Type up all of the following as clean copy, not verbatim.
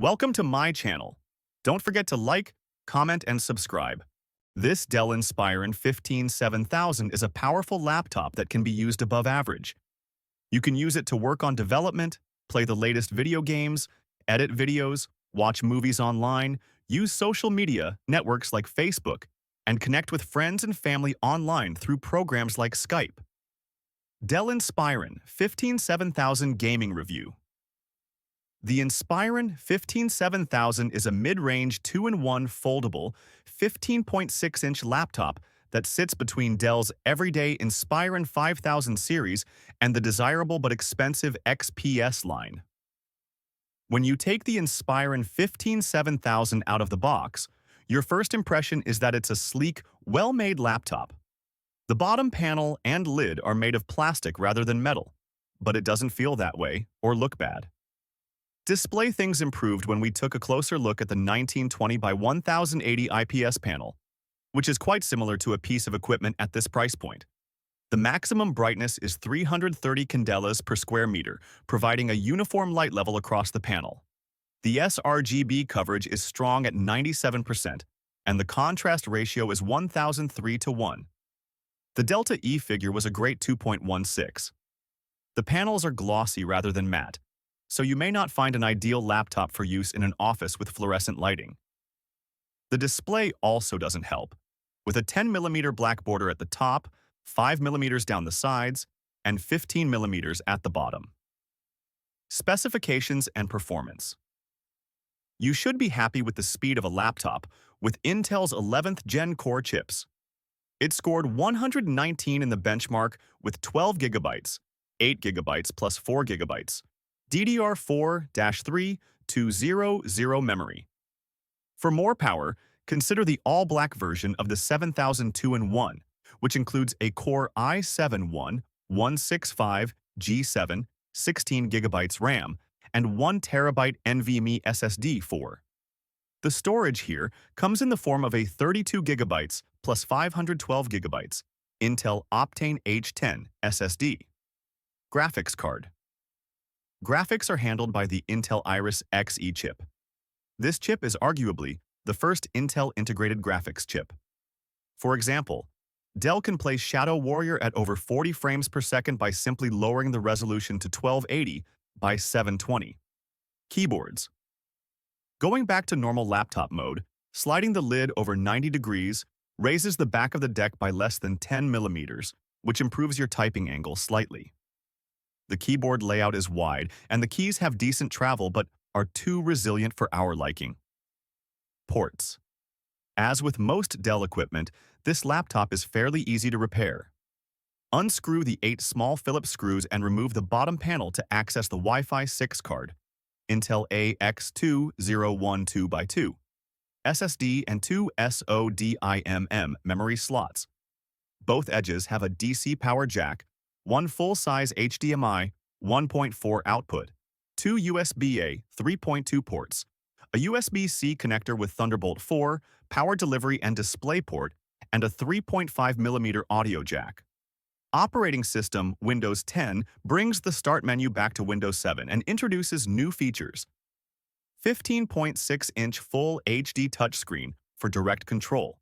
Welcome to my channel. Don't forget to like, comment, and subscribe. This Dell Inspiron 157,000 is a powerful laptop that can be used above average. You can use it to work on development, play the latest video games, edit videos, watch movies online, use social media networks like Facebook, and connect with friends and family online through programs like Skype. Dell Inspiron 157,000 Gaming Review. The Inspiron 157,000 is a mid-range 2-in-1 foldable 15.6-inch laptop that sits between Dell's everyday Inspiron 5000 series and the desirable but expensive XPS line. When you take the Inspiron 157,000 out of the box, your first impression is that it's a sleek, well-made laptop. The bottom panel and lid are made of plastic rather than metal, but it doesn't feel that way or look bad. Display things improved when we took a closer look at the 1920 by 1080 IPS panel, which is quite similar to a piece of equipment at this price point. The maximum brightness is 330 candelas per square meter, providing a uniform light level across the panel. The sRGB coverage is strong at 97%, and the contrast ratio is 1003:1. The Delta E figure was a great 2.16. The panels are glossy rather than matte, so you may not find an ideal laptop for use in an office with fluorescent lighting. The display also doesn't help, with a 10mm black border at the top, 5mm down the sides, and 15mm at the bottom. Specifications and performance. You should be happy with the speed of a laptop with Intel's 11th Gen Core chips. It scored 119 in the benchmark with 12GB, 8GB plus 4GB, DDR4-3 200 memory. For more power, consider the all-black version of the 7000 2-in-1, which includes a Core i7-1165G7, 16GB RAM, and 1TB NVMe SSD 4. The storage here comes in the form of a 32GB plus 512GB Intel Optane H10 SSD. Graphics card. Graphics are handled by the Intel Iris Xe chip. This chip is arguably the first Intel integrated graphics chip. For example, Dell can play Shadow Warrior at over 40 frames per second by simply lowering the resolution to 1280 by 720. Keyboards. Going back to normal laptop mode, sliding the lid over 90 degrees raises the back of the deck by less than 10mm, which improves your typing angle slightly. The keyboard layout is wide, and the keys have decent travel but are too resilient for our liking. Ports. As with most Dell equipment, this laptop is fairly easy to repair. Unscrew the 8 small Phillips screws and remove the bottom panel to access the Wi-Fi 6 card, Intel AX2012x2, SSD, and 2 SODIMM memory slots. Both edges have a DC power jack, one full-size HDMI 1.4 output, 2 USB-A 3.2 ports, a USB-C connector with Thunderbolt 4, power delivery and display port, and a 3.5mm audio jack. Operating system Windows 10 brings the Start menu back to Windows 7 and introduces new features. 15.6-inch Full HD touchscreen for direct control.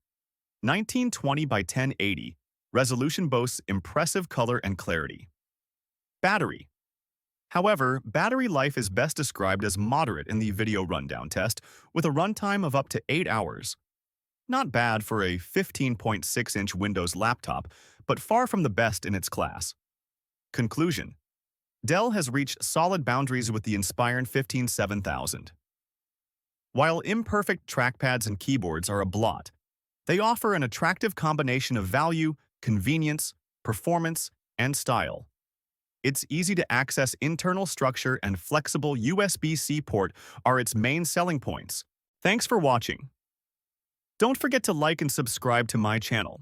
1920 by 1080. Resolution boasts impressive color and clarity. Battery. However, battery life is best described as moderate in the video rundown test, with a runtime of up to 8 hours. Not bad for a 15.6-inch Windows laptop, but far from the best in its class. Conclusion. Dell has reached solid boundaries with the Inspiron 157,000. While imperfect trackpads and keyboards are a blot, they offer an attractive combination of value, convenience, performance, and style. Its easy-to-access internal structure and flexible USB-C port are its main selling points. Thanks for watching. Don't forget to like and subscribe to my channel.